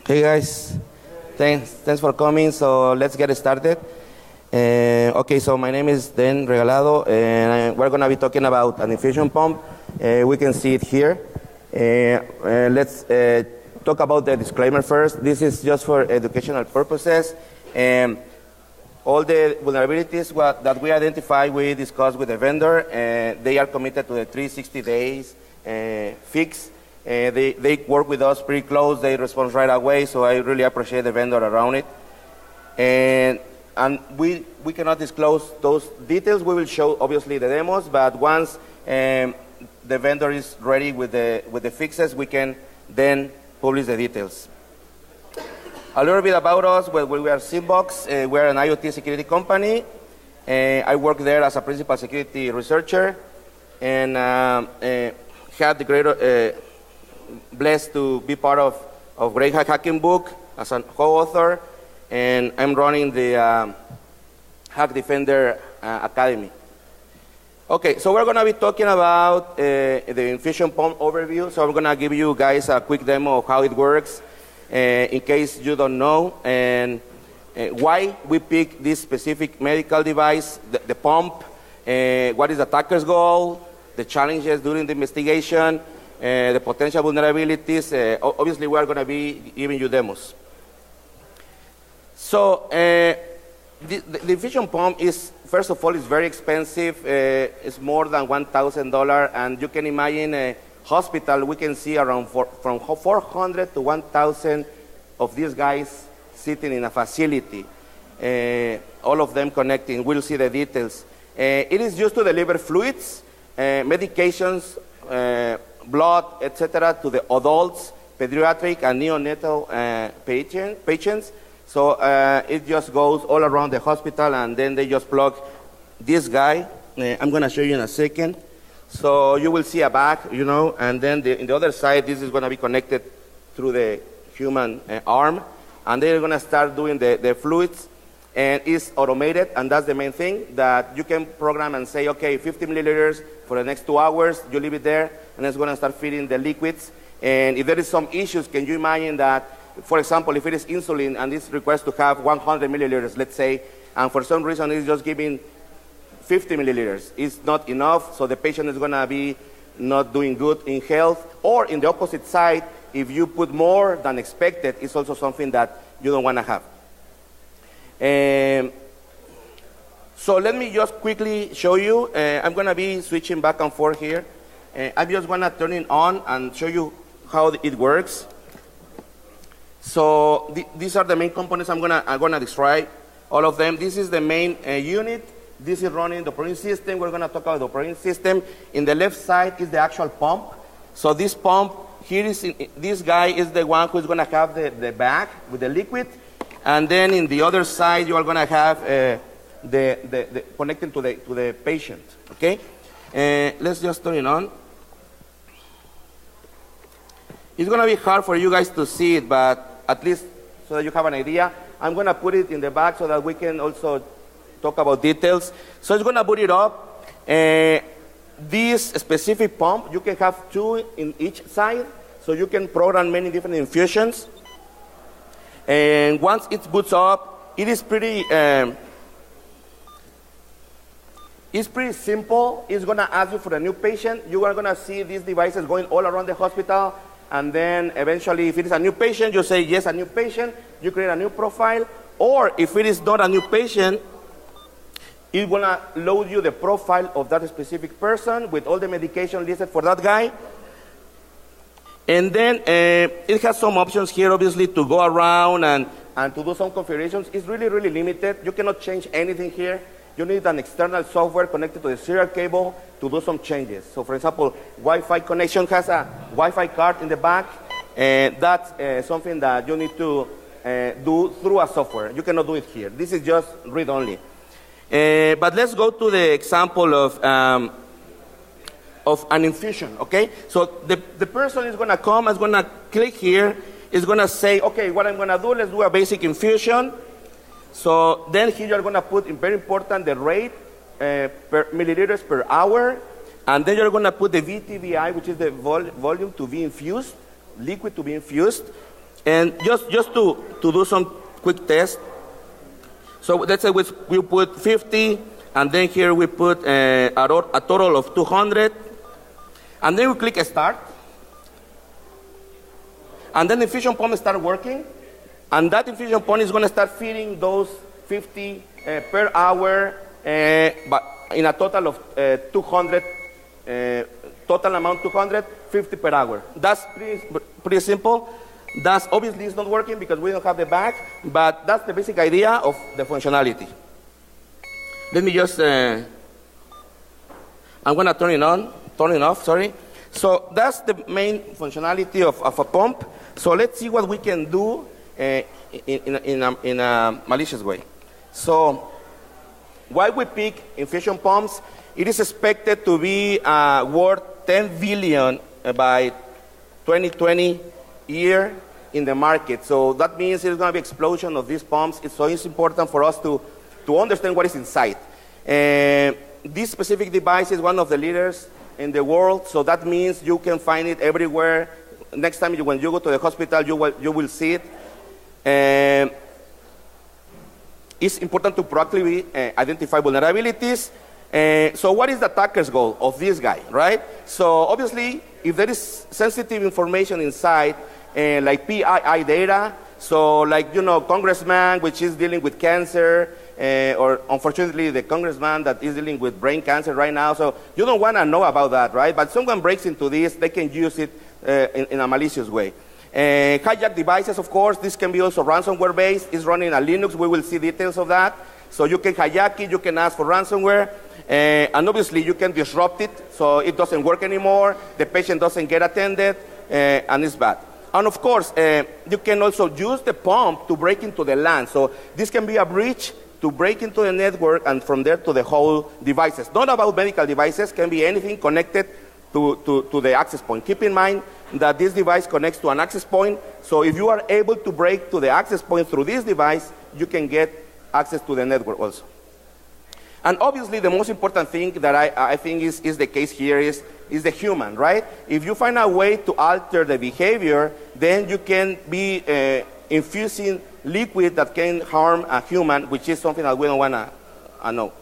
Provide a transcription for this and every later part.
Hey guys, thanks for coming. So let's get started. Okay, so my name is Dan Regalado, and we're going to be talking about an infusion pump. We can see it here. Let's talk about the disclaimer first. This is just for educational purposes. All the vulnerabilities that we identify, we discuss with the vendor. They are committed to the 360 days fix. They work with us pretty close. They respond right away, so I really appreciate the vendor around it. And we cannot disclose those details. We will show, obviously, the demos, but once the vendor is ready with the fixes, we can then publish the details. A little bit about us. Well, we are Simbox. We're an IoT security company. I work there as a principal security researcher, and had the great blessed to be part of Great Hacking Book as a co-author, and I'm running the Hack Defender Academy. Okay, so we're going to be talking about the Infusion Pump overview. So I'm going to give you guys a quick demo of how it works, in case you don't know, and why we pick this specific medical device, the pump, what is the attacker's goal, the challenges during the investigation, the potential vulnerabilities. Obviously, we are going to be giving you demos. So the infusion pump is, first of all, it's very expensive. It's more than $1,000, and you can imagine a hospital, we can see around from 400 to 1,000 of these guys sitting in a facility, all of them connecting. We'll see the details. It is used to deliver fluids, medications, blood, etc., to the adults, pediatric, and neonatal patients. So it just goes all around the hospital, and then they just plug this guy. I'm going to show you in a second. So you will see a bag, and then in the other side, this is going to be connected through the human arm, and they're going to start doing the fluids, and it's automated, and that's the main thing, that you can program and say, okay, 50 milliliters for the next 2 hours, you leave it there, and it's going to start feeding the liquids. And if there is some issues, can you imagine that, for example, if it is insulin and it's request to have 100 milliliters, let's say, and for some reason it's just giving 50 milliliters, it's not enough, so the patient is going to be not doing good in health. Or in the opposite side, if you put more than expected, it's also something that you don't want to have. So let me just quickly show you. I'm going to be switching back and forth here. I'm just going to turn it on and show you how it works. So these are the main components I'm gonna describe, all of them. This is the main unit. This is running the operating system. We're going to talk about the operating system. In the left side is the actual pump. So this pump here this guy is the one who's going to have the bag with the liquid, and then in the other side you are going to have the connecting to the patient. Okay, let's just turn it on. It's going to be hard for you guys to see it, but at least so that you have an idea. I'm going to put it in the back so that we can also talk about details. So it's going to boot it up. This specific pump, you can have 2 in each side, so you can program many different infusions. And once it boots up, it is pretty simple. It's going to ask you for a new patient. You are going to see these devices going all around the hospital. And then eventually, if it is a new patient, you say, yes, a new patient. You create a new profile. Or if it is not a new patient, it will load you the profile of that specific person with all the medication listed for that guy. And then it has some options here, obviously, to go around and to do some configurations. It's really, really limited. You cannot change anything here. You need an external software connected to the serial cable to do some changes. So, for example, Wi-Fi connection has a Wi-Fi card in the back, and that's something that you need to do through a software. You cannot do it here. This is just read-only. But let's go to the example of an infusion, okay? So the person is going to come, is going to click here, is going to say, okay, what I'm going to do, let's do a basic infusion. So then here you're going to put, very important, the rate per milliliters per hour, and then you're going to put the VTVI, which is the volume to be infused, liquid to be infused, And just to do some quick test, so let's say we put 50, and then here we put a total of 200, and then we click Start. And then the infusion pump start working, and that infusion pump is going to start feeding those 50 per hour, but in a total of 200, total amount 250 per hour. That's pretty simple. That's obviously it's not working because we don't have the back, but that's the basic idea of the functionality. Let me just, I'm going to turn it off, sorry. So that's the main functionality of a pump. So let's see what we can do in a malicious way. So why we pick infusion pumps? It is expected to be worth 10 billion by 2020 year in the market. So that means there's going to be explosion of these pumps. So it's important for us to understand what is inside. This specific device is one of the leaders in the world, so that means you can find it everywhere. Next time when you go to the hospital, you will see it. It's important to proactively identify vulnerabilities. So what is the attacker's goal of this guy, right? So obviously, if there is sensitive information inside, like PII data, so like, congressman, which is dealing with cancer, or unfortunately the congressman that is dealing with brain cancer right now, so you don't want to know about that, right? But someone breaks into this, they can use it in a malicious way. Hijack devices, of course, this can be also ransomware based. It's running a Linux, we will see details of that. So you can hijack it, you can ask for ransomware, and obviously you can disrupt it, so it doesn't work anymore, the patient doesn't get attended, and it's bad. And of course, you can also use the pump to break into the LAN. So this can be a breach to break into the network and from there to the whole devices. Not about medical devices, can be anything connected to the access point. Keep in mind that this device connects to an access point. So if you are able to break to the access point through this device, you can get access to the network also. And obviously, the most important thing that I think is the case here is the human, right? If you find a way to alter the behavior, then you can be infusing liquid that can harm a human, which is something that we don't want to know.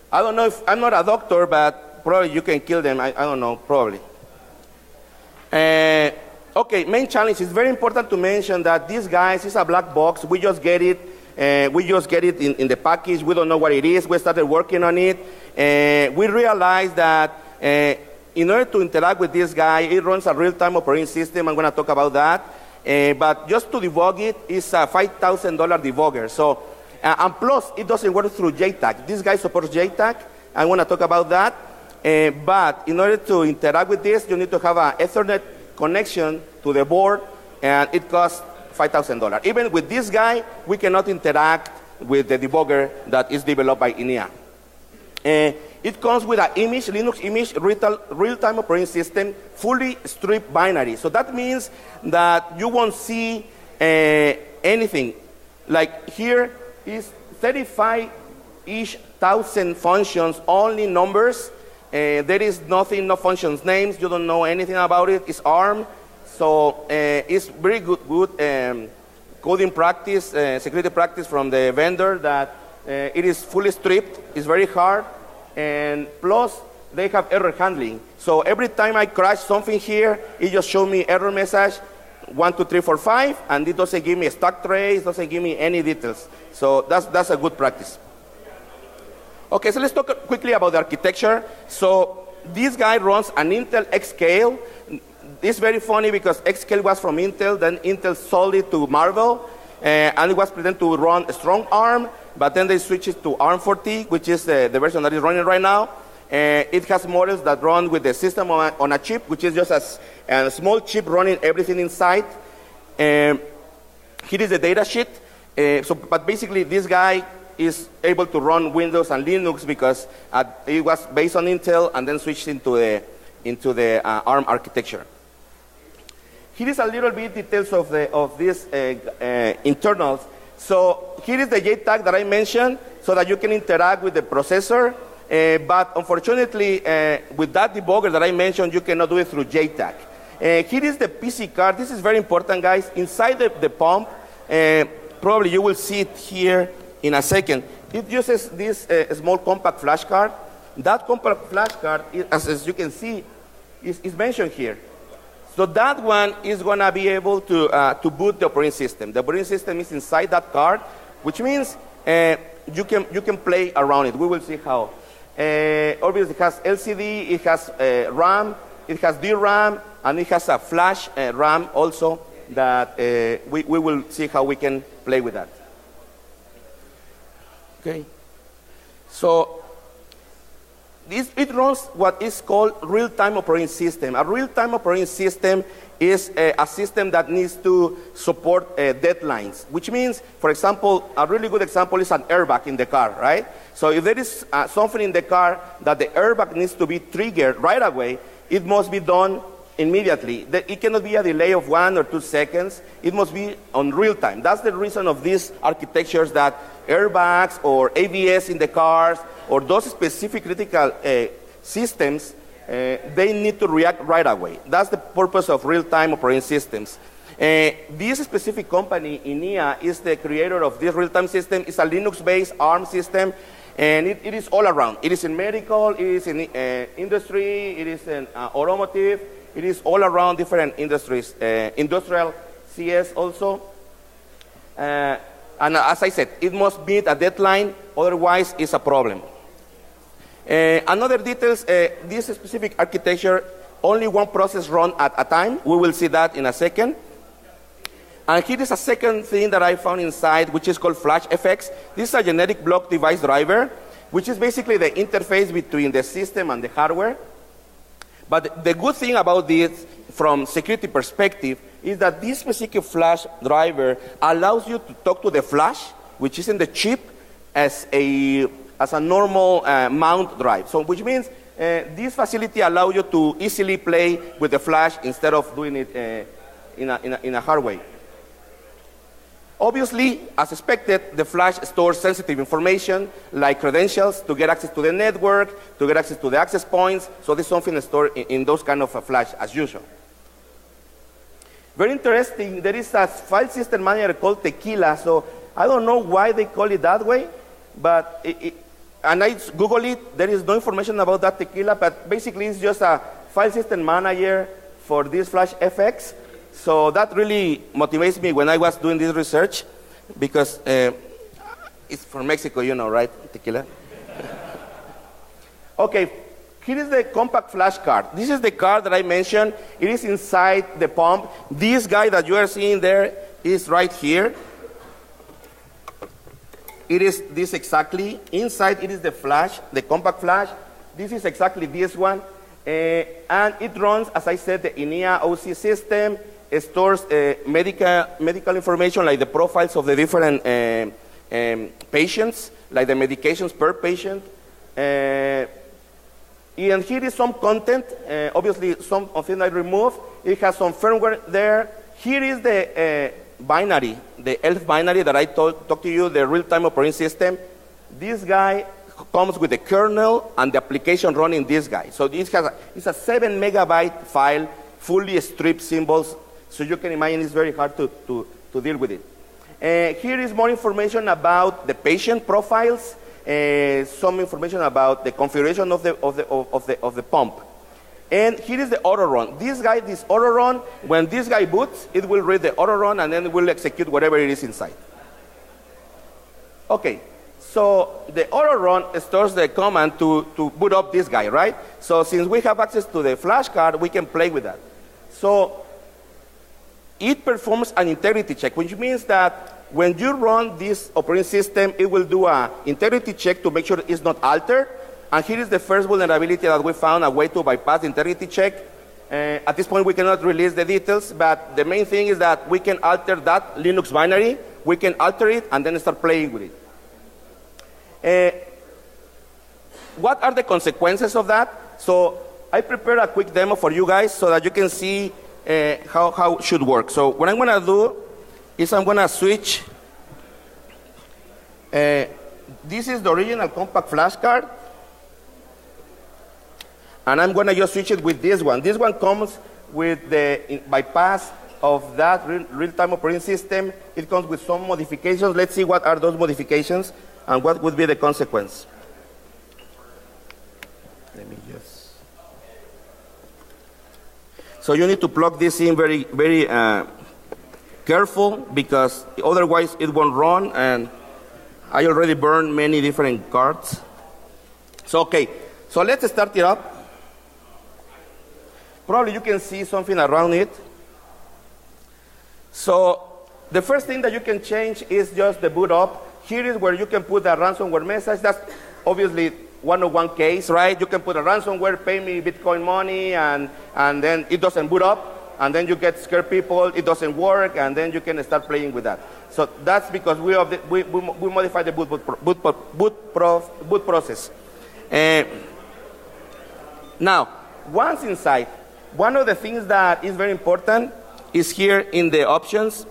I don't know if, I'm not a doctor, but probably you can kill them. I don't know, probably. Okay, main challenge. It's very important to mention that these guys, it's a black box. We just get it. In the package. We don't know what it is. We started working on it. We realized that in order to interact with this guy, it runs a real-time operating system. I'm going to talk about that. But just to debug it, it's a $5,000 debugger. So, and plus, it doesn't work through JTAG. This guy supports JTAG. I want to talk about that. But in order to interact with this, you need to have an Ethernet connection to the board, and it costs $5,000. Even with this guy, we cannot interact with the debugger that is developed by ENEA. It comes with an image, Linux image, real-time operating system, fully stripped binary. So that means that you won't see anything. Like here is 35-ish thousand functions, only numbers. There is nothing, no functions names. You don't know anything about it. It's ARM. So it's very good coding practice, security practice from the vendor that it is fully stripped. It's very hard. And plus, they have error handling. So every time I crash something here, it just shows me error message 1, 2, 3, 4, 5, and it doesn't give me a stack trace, doesn't give me any details. So that's a good practice. Okay, so let's talk quickly about the architecture. So this guy runs an Intel Xscale. It's very funny because Xscale was from Intel, then Intel sold it to Marvell, and it was pretended to run a strong ARM, but then they switched it to ARM40, which is the version that is running right now. It has models that run with the system on a chip, which is just a small chip running everything inside. Here is the data sheet. But basically, this guy is able to run Windows and Linux because it was based on Intel and then switched into the ARM architecture. Here is a little bit details of these internals. So here is the JTAG that I mentioned so that you can interact with the processor. But unfortunately, with that debugger that I mentioned, you cannot do it through JTAG. Here is the PC card. This is very important, guys. Inside the pump, probably you will see it here in a second. It uses this small compact flash card. That compact flash card, as you can see, is mentioned here. So that one is going to be able to boot the operating system. The operating system is inside that card, which means you can play around it. We will see how. Obviously, it has LCD, it has RAM, it has DRAM, and it has a flash RAM also that we will see how we can play with that. Okay. So it runs what is called real-time operating system. A real-time operating system is a system that needs to support deadlines, which means, for example, a really good example is an airbag in the car, right? So if there is something in the car that the airbag needs to be triggered right away, it must be done immediately. It cannot be a delay of 1 or 2 seconds. It must be on real time. That's the reason of these architectures, that airbags or ABS in the cars or those specific critical systems, they need to react right away. That's the purpose of real-time operating systems. This specific company, ENEA, is the creator of this real-time system. It's a Linux-based ARM system, and it is all around. It is in medical, it is in industry, it is in automotive, it is all around different industries, industrial CS also. And as I said, it must meet a deadline, otherwise it's a problem. Another details, this specific architecture, only one process run at a time. We will see that in a second. And here is a second thing that I found inside, which is called Flash FX. This is a generic block device driver, which is basically the interface between the system and the hardware. But the good thing about this, from security perspective, is that this specific flash driver allows you to talk to the flash, which is in the chip, as a normal mount drive. So, which means this facility allows you to easily play with the flash instead of doing it in a hard way. Obviously, as expected, the flash stores sensitive information like credentials to get access to the network, to get access to the access points. So this is something stored in those kind of a flash as usual. Very interesting, there is a file system manager called Tequila. So I don't know why they call it that way, but and I Google it, there is no information about that Tequila, but basically it's just a file system manager for this Flash FX. So that really motivates me when I was doing this research, because it's from Mexico, you know, right, Tequila? Okay, here is the compact flash card. This is the card that I mentioned. It is inside the pump. This guy that you are seeing there is right here. It is this exactly. Inside it is the flash, the compact flash. This is exactly this one. And it runs, as I said, the ENEA OC system. It stores medical information like the profiles of the different patients, like the medications per patient. And here is some content. Obviously, some of it I removed. It has some firmware there. Here is the binary, the ELF binary that I talked to you, the real-time operating system. This guy comes with the kernel and the application running this guy. So it's a 7 megabyte file, fully stripped symbols. So you can imagine it's very hard to deal with it. Here is more information about the patient profiles, some information about the configuration of the pump. And here is the auto run. This auto run, when this guy boots, it will read the auto run and then it will execute whatever it is inside. Okay, so the auto run stores the command to boot up this guy, right? So since we have access to the flash card, we can play with that. So it performs an integrity check, which means that when you run this operating system, it will do an integrity check to make sure it's not altered. And here is the first vulnerability that we found, a way to bypass the integrity check. At this point, we cannot release the details, but the main thing is that we can alter that Linux binary, we can alter it, and then start playing with it. What are the consequences of that? So I prepared a quick demo for you guys so that you can see how it should work. So what I'm going to do is I'm going to switch. This is the original compact flash card. And I'm going to just switch it with this one. This one comes with the bypass of that real-time operating system. It comes with some modifications. Let's see what are those modifications and what would be the consequence. Let me just. So you need to plug this in very, very careful, because otherwise it won't run, and I already burned many different cards. So, okay, so let's start it up. Probably you can see something around it. So the first thing that you can change is just the boot up. Here is where you can put a ransomware message. That's obviously one-on-one case, right? You can put a ransomware, pay me Bitcoin money, and then it doesn't boot up, and then you get scared people, it doesn't work, and then you can start playing with that. So that's because we modify the boot process. Now, once inside, one of the things that is very important is here in the options.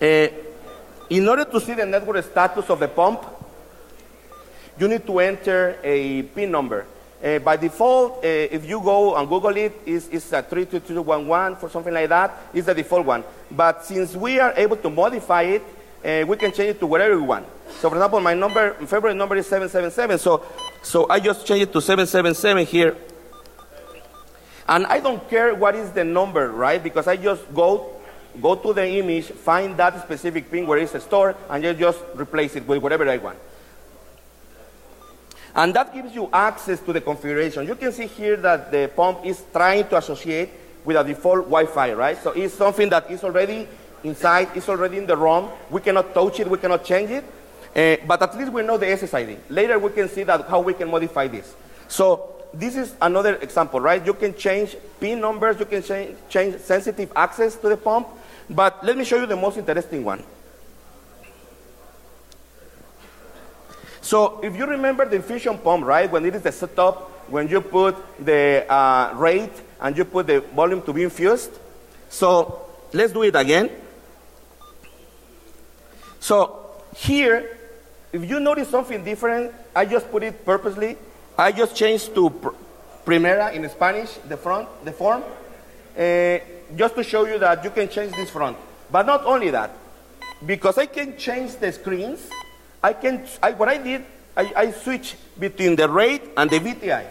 In order to see the network status of the pump, you need to enter a PIN number. By default, if you go and Google it, it's a 32211 for something like that. It's the default one. But since we are able to modify it, we can change it to whatever we want. So, for example, my favorite number is 777. So I just change it to 777 here. And I don't care what is the number, right? Because I just go to the image, find that specific pin where it's stored, and just replace it with whatever I want. And that gives you access to the configuration. You can see here that the pump is trying to associate with a default Wi-Fi, right? So it's something that is already inside, it's already in the ROM. We cannot touch it, we cannot change it, but at least we know the SSID. Later we can see that how we can modify this. So this is another example, right? You can change PIN numbers, you can change sensitive access to the pump, but let me show you the most interesting one. So if you remember the Infusion Pump, right, when it is the setup, when you put the rate and you put the volume to be infused. So let's do it again. So here, if you notice something different, I just put it purposely. I just changed to Primera in Spanish, the form, just to show you that you can change this front. But not only that, because I can change the screens, what I did, I switched between the rate and the VTI.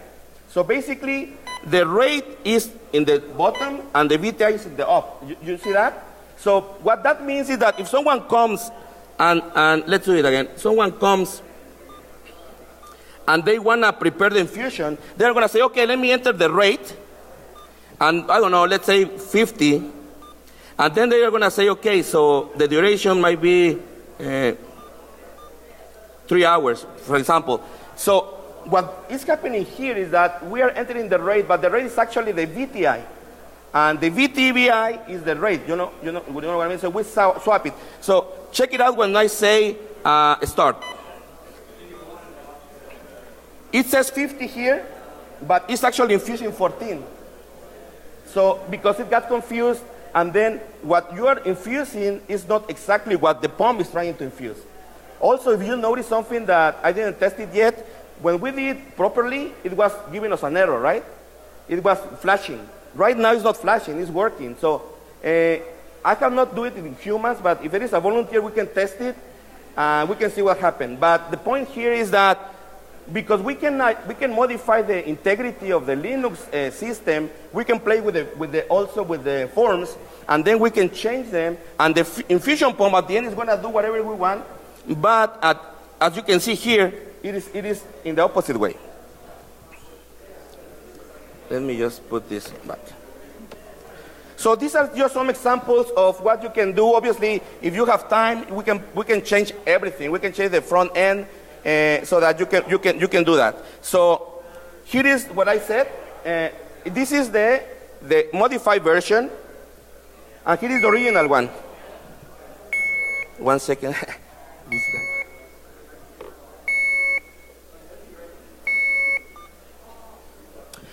So basically, the rate is in the bottom and the VTI is in the up. You see that? So what that means is that if someone comes and let's do it again. Someone comes and they want to prepare the infusion, they're going to say, okay, let me enter the rate, and I don't know, let's say 50, and then they are going to say, okay, so the duration might be 3 hours, for example. So what is happening here is that we are entering the rate, but the rate is actually the VTI, and the VTVI is the rate. You know what I mean? So we swap it. So check it out when I say start. It says 50 here, but it's actually infusing 14. So because it got confused, and then what you are infusing is not exactly what the pump is trying to infuse. Also, if you notice something that I didn't test it yet, when we did properly, it was giving us an error, right? It was flashing. Right now it's not flashing, it's working. So I cannot do it in humans, but if there is a volunteer, we can test it, we can see what happened. But the point here is that because we can modify the integrity of the Linux system, we can play also with the forms, and then we can change them, and the Infusion Pump at the end is going to do whatever we want, but as you can see here, it is in the opposite way. Let me just put this back. So these are just some examples of what you can do. Obviously, if you have time, we can change everything. We can change the front end so that you can do that. So here is what I said. This is the modified version, and here is the original one. 1 second. This guy.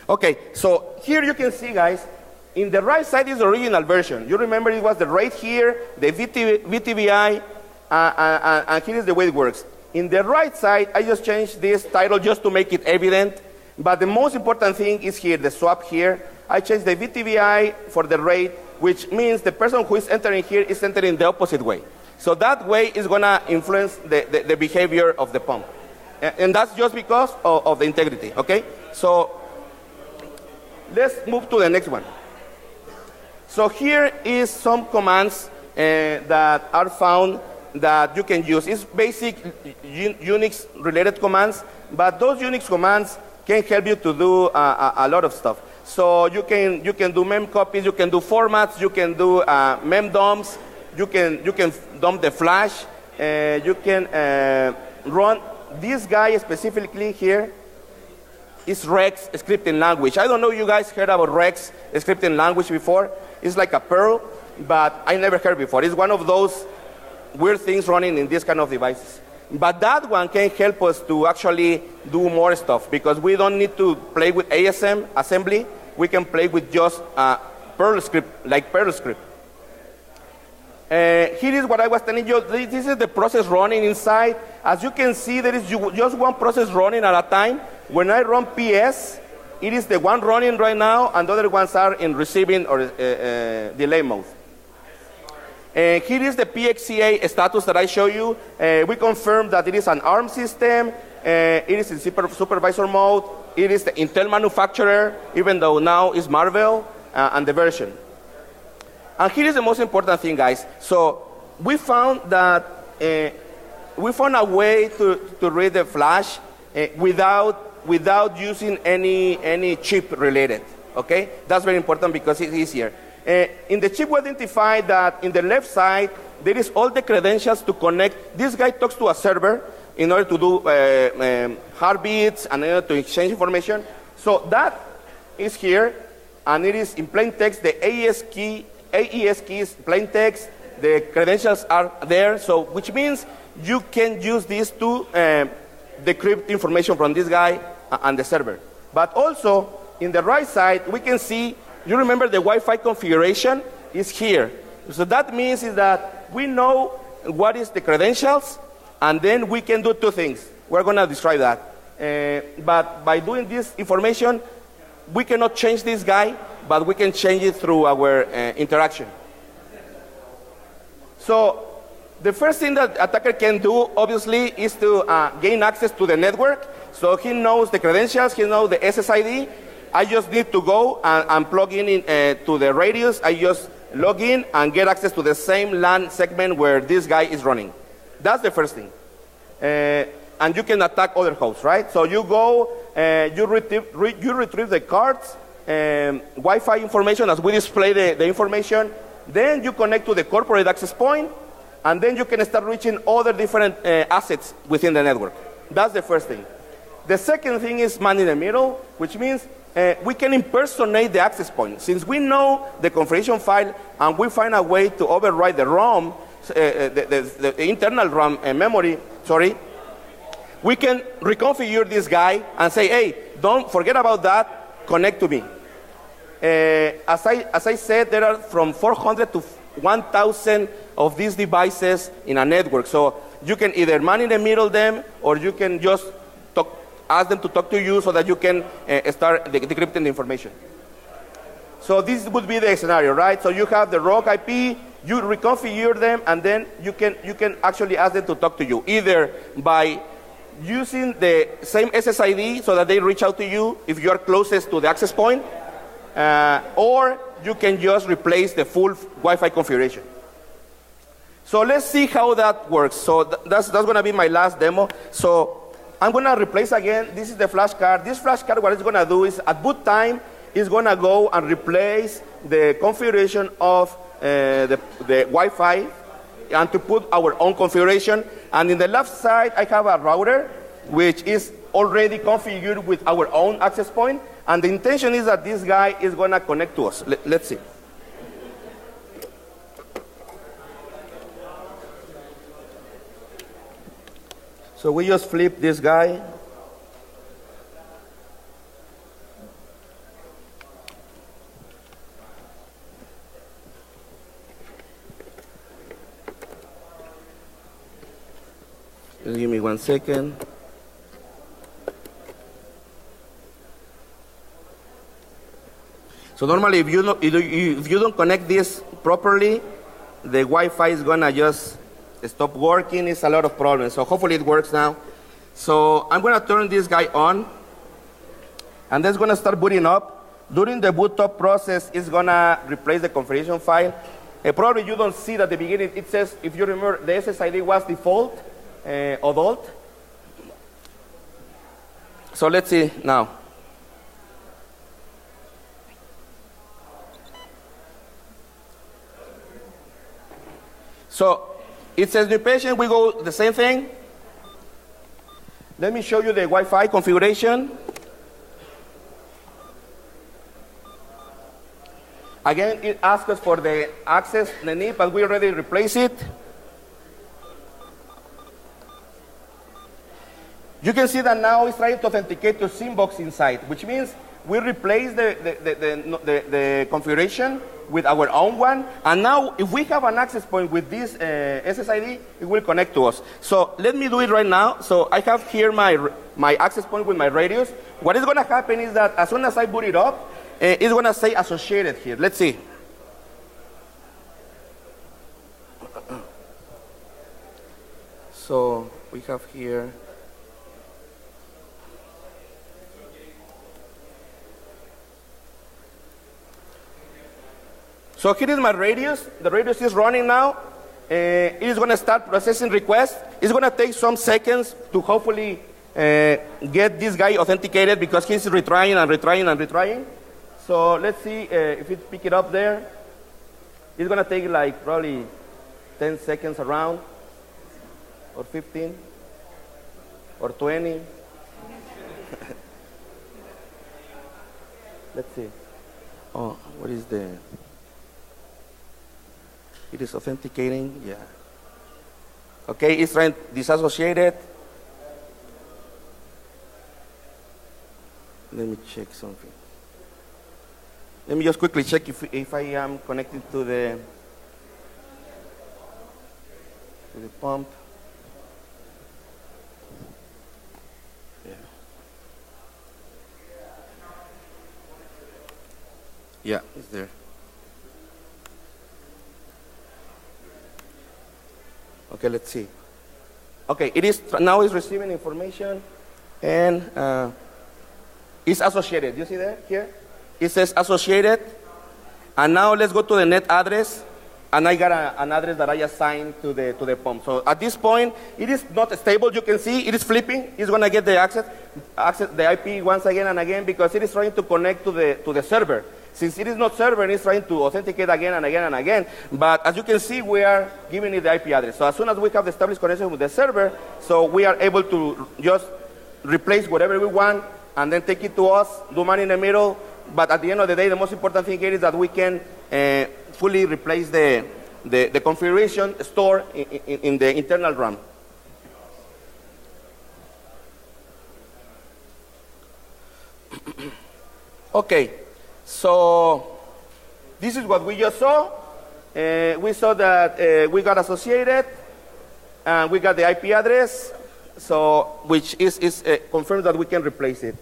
Okay, so here you can see, guys, in the right side is the original version. You remember it was the rate here, the VTVI, and here is the way it works. In the right side, I just changed this title just to make it evident, but the most important thing is here, the swap here. I change the VTVI for the rate, which means the person who is entering here is entering the opposite way. So that way is going to influence the behavior of the pump. And that's just because of the integrity, okay? So let's move to the next one. So here is some commands that are found that you can use. It's basic Unix-related commands, but those Unix commands can help you to do a lot of stuff. So you can do mem copies, you can do formats, you can do mem dumps, you can dump the flash, you can run. This guy specifically here is Rex scripting language. I don't know if you guys heard about Rex scripting language before. It's like a Perl, but I never heard before. It's one of those weird things running in this kind of devices. But that one can help us to actually do more stuff because we don't need to play with ASM assembly. We can play with just Perl script, like Perl script. Here is what I was telling you. This is the process running inside. As you can see, there is just one process running at a time. When I run PS, it is the one running right now, and the other ones are in receiving or delay mode. Here is the PXCA status that I show you. We confirm that it is an ARM system. It is in supervisor mode. It is the Intel manufacturer, even though now it's Marvell, and the version. And here is the most important thing, guys. So we found that we found a way to read the flash without using any chip related. Okay, that's very important because it's easier. In the chip, we identified that in the left side there is all the credentials to connect. This guy talks to a server in order to do heartbeats and in order to exchange information. So that is here, and it is in plain text. The AES key is plain text. The credentials are there, so which means you can use this to decrypt information from this guy and the server. But also, in the right side, we can see, you remember the Wi-Fi configuration is here. So that means is that we know what is the credentials, and then we can do two things. We're going to describe that. But by doing this information, we cannot change this guy, but we can change it through our interaction. So the first thing that attacker can do, obviously, is to gain access to the network. So he knows the credentials, he knows the SSID. I just need to go and plug in to the radius. I just log in and get access to the same LAN segment where this guy is running. That's the first thing. And you can attack other hosts, right? So you go, you retrieve the cards, Wi-Fi information as we display the information. Then you connect to the corporate access point, and then you can start reaching other different assets within the network. That's the first thing. The second thing is man in the middle, which means we can impersonate the access point. Since we know the configuration file and we find a way to override the ROM, the internal ROM memory, we can reconfigure this guy and say, hey, don't forget about that, connect to me. As I said, there are from 400 to 1,000 of these devices in a network. So you can either man in the middle them, or you can just ask them to talk to you so that you can start decrypting the information. So this would be the scenario, right? So you have the rogue IP, you reconfigure them, and then you can actually ask them to talk to you, either by using the same SSID so that they reach out to you if you are closest to the access point, or you can just replace the full Wi-Fi configuration. So let's see how that works. So that's going to be my last demo. So I'm going to replace again. This is the flash card. This flash card, what it's going to do is at boot time, it's going to go and replace the configuration of the Wi-Fi and to put our own configuration. And in the left side, I have a router, which is already configured with our own access point. And the intention is that this guy is going to connect to us. Let's see. So we just flip this guy. Just give me 1 second. So normally, if you don't connect this properly, the Wi-Fi is gonna just stop working. It's a lot of problems. So hopefully it works now. So I'm gonna turn this guy on, and that's gonna start booting up. During the boot up process, it's gonna replace the configuration file. Probably you don't see that at the beginning. It says, if you remember, the SSID was default, adult. So let's see now. So it says new patient, we go the same thing. Let me show you the Wi-Fi configuration. Again, it asks us for the access, the NIP, but we already replaced it. You can see that now it's trying to authenticate to Symbox inside, which means we replace the configuration with our own one. And now, if we have an access point with this SSID, it will connect to us. So let me do it right now. So I have here my access point with my radius. What is going to happen is that as soon as I boot it up, it's going to say associated here. Let's see. So we have here. So here is my radius. The radius is running now. It is going to start processing requests. It's going to take some seconds to hopefully get this guy authenticated because he's retrying and retrying and retrying. So let's see if it pick it up there. It's going to take like probably 10 seconds around, or 15, or 20. Let's see. Oh, what is the... It is authenticating, yeah. Okay, it's trying disassociated. Let me check something. Let me just quickly check if I am connected to the pump. Yeah. Yeah, it's there. Okay, let's see. Okay, it is now is receiving information, and it's associated. You see that here? It says associated, and now let's go to the net address, and I got an address that I assigned to the pump. So at this point, it is not stable. You can see it is flipping. It's gonna get the access the IP once again and again because it is trying to connect to the server. Since it is not server, it's trying to authenticate again and again and again. But as you can see, we are giving it the IP address. So as soon as we have the established connection with the server, so we are able to just replace whatever we want and then take it to us, do money in the middle. But at the end of the day, the most important thing here is that we can fully replace the configuration stored in the internal RAM. Okay. So this is what we just saw. We saw that we got associated, and we got the IP address, so which is confirmed that we can replace it.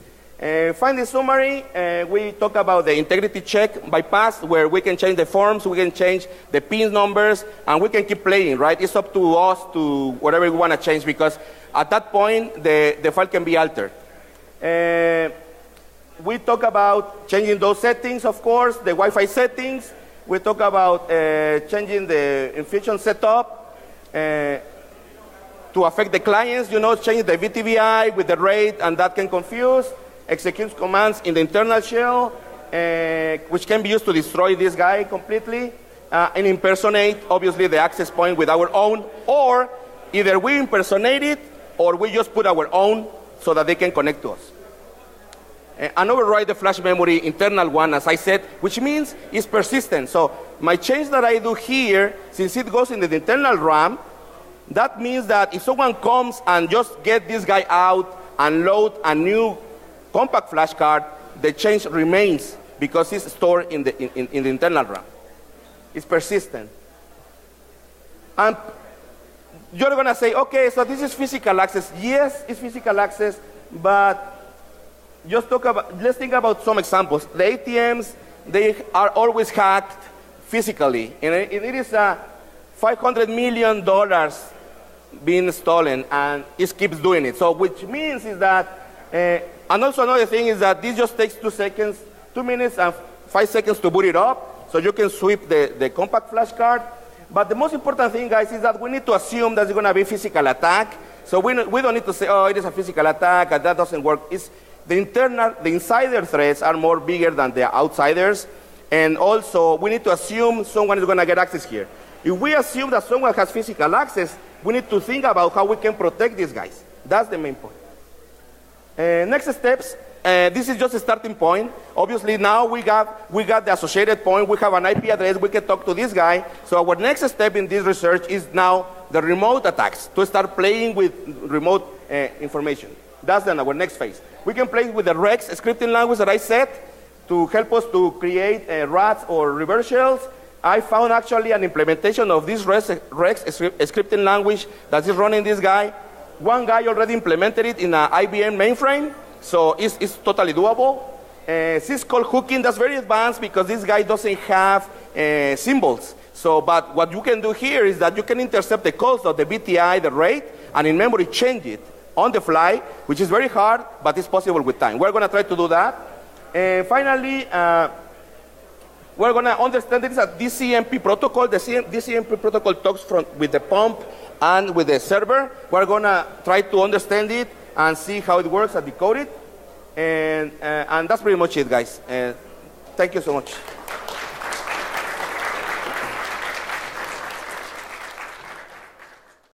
Finally, summary, we talk about the integrity check bypass, where we can change the forms, we can change the pin numbers, and we can keep playing, right? It's up to us to whatever we want to change, because at that point, the file can be altered. We talk about changing those settings, of course, the Wi-Fi settings. We talk about changing the Infusion setup to affect the clients, change the VTVI with the RAID, and that can confuse. Execute commands in the internal shell, which can be used to destroy this guy completely, and impersonate, obviously, the access point with our own, or either we impersonate it, or we just put our own so that they can connect to us. And override the flash memory internal one, as I said, which means it's persistent. So my change that I do here, since it goes into the internal RAM, that means that if someone comes and just get this guy out and load a new compact flash card, the change remains because it's stored in the internal RAM. It's persistent. And you're going to say, okay, so this is physical access. Yes, it's physical access, but let's think about some examples. The ATMs, they are always hacked physically. And it is $500 million being stolen, and it keeps doing it. So which means is that, and also another thing is that this just takes 2 minutes and 5 seconds to boot it up, so you can sweep the compact flash card. But the most important thing, guys, is that we need to assume that it's going to be a physical attack. So we don't need to say, oh, it is a physical attack, and that doesn't work. It's the insider threats are more bigger than the outsiders. And also, we need to assume someone is going to get access here. If we assume that someone has physical access, we need to think about how we can protect these guys. That's the main point. Next steps, this is just a starting point. Obviously, now we got the associated point. We have an IP address. We can talk to this guy. So our next step in this research is now the remote attacks, to start playing with remote information. That's then our next phase. We can play with the Rex scripting language that I said to help us to create RATs or reverse shells. I found actually an implementation of this Rex scripting language that is running this guy. One guy already implemented it in an IBM mainframe, so it's totally doable. Syscall hooking, that's very advanced because this guy doesn't have symbols. So, but what you can do here is that you can intercept the cost of the BTI, the rate, and in memory change it on the fly, which is very hard, but it's possible with time. We're going to try to do that. And finally, we're going to understand this is a DCMP protocol. The DCMP protocol talks with the pump and with the server. We're going to try to understand it and see how it works and decode it. And that's pretty much it, guys. Thank you so much.